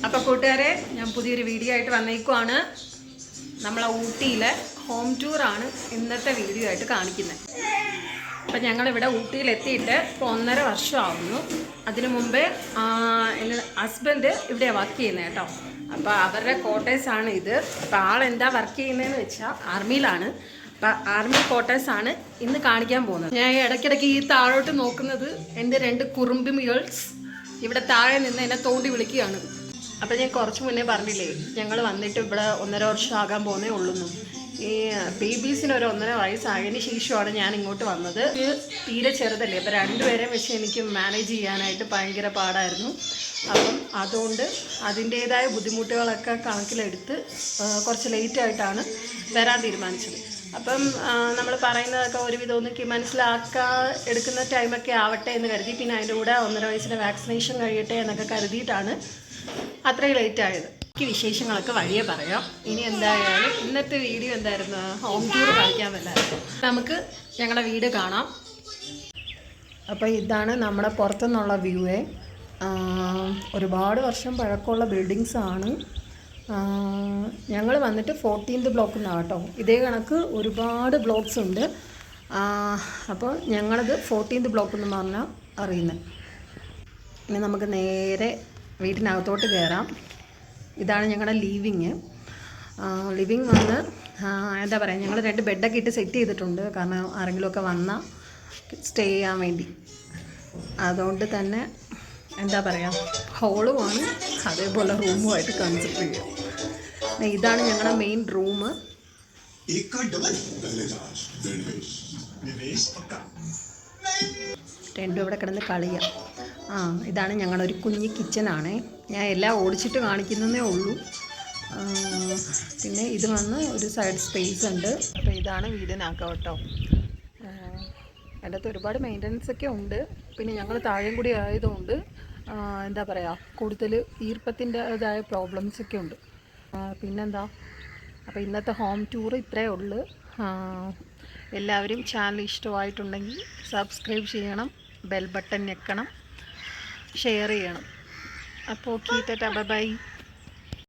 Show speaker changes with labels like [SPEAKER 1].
[SPEAKER 1] അപ്പോൾ കൂട്ടുകാരെ, ഞാൻ പുതിയൊരു വീഡിയോ ആയിട്ട് വന്നേക്കുവാണ്. നമ്മളെ ഊട്ടിയിലെ ഹോം ടൂറാണ് ഇന്നത്തെ വീഡിയോ ആയിട്ട് കാണിക്കുന്നത്. അപ്പം ഞങ്ങളിവിടെ ഊട്ടിയിലെത്തിയിട്ട് ഇപ്പോൾ 1.5 വർഷമാവുന്നു. അതിനു മുമ്പേ എൻ്റെ ഹസ്ബൻഡ് ഇവിടെയാണ് വർക്ക് ചെയ്യുന്നത് കേട്ടോ. അപ്പോൾ അവരുടെ ക്വാർട്ടേഴ്സാണ് ഇത്. അപ്പോൾ ആളെന്താ വർക്ക് ചെയ്യുന്നതെന്ന് വെച്ചാൽ ആർമിയിലാണ്. അപ്പം ആർമി ക്വാർട്ടേഴ്സാണ് ഇന്ന് കാണിക്കാൻ പോകുന്നത്. ഞാൻ ഇടയ്ക്കിടയ്ക്ക് ഈ താഴോട്ട് നോക്കുന്നത് എൻ്റെ 2 കുറുമ്പിമികൾസ് ഇവിടെ താഴെ നിന്ന് എന്നെ തോണ്ടി വിളിക്കുകയാണ്. അപ്പം ഞാൻ കുറച്ച് മുന്നേ പറഞ്ഞില്ലേ, ഞങ്ങൾ വന്നിട്ട് ഇവിടെ 1.5 വർഷം ആകാൻ പോകുന്നേ ഉള്ളൂ. ഈ ബേബീസിന് ഒരു 1.5 വയസ്സായതിന് ശേഷമാണ് ഞാൻ ഇങ്ങോട്ട് വന്നത്. തീരെ ചെറുതല്ലേ, അപ്പോൾ 2 പേരെയും വെച്ച് എനിക്ക് മാനേജ് ചെയ്യാനായിട്ട് ഭയങ്കര പാടായിരുന്നു. അപ്പം അതുകൊണ്ട് അതിൻ്റേതായ ബുദ്ധിമുട്ടുകളൊക്കെ കണക്കിലെടുത്ത് കുറച്ച് ലേറ്റായിട്ടാണ് വരാൻ തീരുമാനിച്ചത്. അപ്പം നമ്മൾ പറയുന്നതൊക്കെ ഒരുവിധം ഒന്ന് മനസ്സിലാക്കാൻ എടുക്കുന്ന ടൈമൊക്കെ ആവട്ടെ എന്ന് കരുതി, പിന്നെ അതിൻ്റെ കൂടെ 1.5 വയസ്സിൻ്റെ വാക്സിനേഷൻ കഴിയട്ടെ എന്നൊക്കെ കരുതിയിട്ടാണ് അത്രയും ലേറ്റ് ആയത്. എനിക്ക് വിശേഷങ്ങളൊക്കെ വഴിയേ പറയാം. ഇനി എന്തായാലും ഇന്നത്തെ വീഡിയോ എന്തായിരുന്നു, ഹോം ടൂർ കാണിക്കാൻ പറ്റായിരുന്നു. നമുക്ക് ഞങ്ങളുടെ വീട് കാണാം. അപ്പോൾ ഇതാണ് നമ്മുടെ പുറത്തുനിന്നുള്ള വ്യൂവേ. ഒരുപാട് വർഷം പഴക്കമുള്ള ബിൽഡിങ്സാണ്. ഞങ്ങൾ വന്നിട്ട് 14th ബ്ലോക്കിൽ നിന്നാണ് കേട്ടോ. ഇതേ കണക്ക് ഒരുപാട് ബ്ലോക്ക്സ് ഉണ്ട്. അപ്പോൾ ഞങ്ങളത് 14th ബ്ലോക്ക് എന്ന് പറഞ്ഞാൽ അറിയുന്നത്. ഇനി നമുക്ക് നേരെ വീട്ടിനകത്തോട്ട് കയറാം. ഇതാണ് ഞങ്ങളുടെ ലിവിങ്. വന്ന് എന്താ പറയുക, ഞങ്ങൾ 2 ബെഡൊക്കെ ഇട്ട് സെറ്റ് ചെയ്തിട്ടുണ്ട്. കാരണം ആരെങ്കിലുമൊക്കെ വന്നാൽ സ്റ്റേ ചെയ്യാൻ വേണ്ടി. അതുകൊണ്ട് തന്നെ എന്താ പറയുക, ഹോളുമാണ് അതേപോലെ റൂമുമായിട്ട് കൺസിഡർ ചെയ്യാം. ഇതാണ് ഞങ്ങളുടെ മെയിൻ റൂം. രണ്ടും ഇവിടെ കിടന്ന് കളിയാം. ഇതാണ് ഞങ്ങളുടെ ഒരു കുഞ്ഞ് കിച്ചനാണ്. ഞാൻ എല്ലാം ഓടിച്ചിട്ട് കാണിക്കുന്നതേ ഉള്ളൂ. പിന്നെ ഇത് വന്ന് ഒരു സൈഡ് സ്പേസ് ഉണ്ട്. അപ്പോൾ ഇതാണ് വീടിനകം കേട്ടോ. അതിനകത്ത് ഒരുപാട് മെയിൻ്റനൻസ് ഒക്കെ ഉണ്ട്. പിന്നെ ഞങ്ങൾ താഴെയും കൂടി ആയതുകൊണ്ട് എന്താ പറയുക, കൂടുതൽ ഈർപ്പത്തിൻ്റെതായ പ്രോബ്ലംസ് ഒക്കെ ഉണ്ട്. പിന്നെന്താ, അപ്പോൾ ഇന്നത്തെ ഹോം ടൂർ ഇത്രയേ ഉള്ളൂ. എല്ലാവരും ചാനൽ ഇഷ്ടമായിട്ടുണ്ടെങ്കിൽ സബ്സ്ക്രൈബ് ചെയ്യണം, ബെൽ ബട്ടൺ ഞെക്കണം, ഷെയർ ചെയ്യണം. അപ്പോൾ ഓക്കെ, ടാറ്റാ, ബൈ.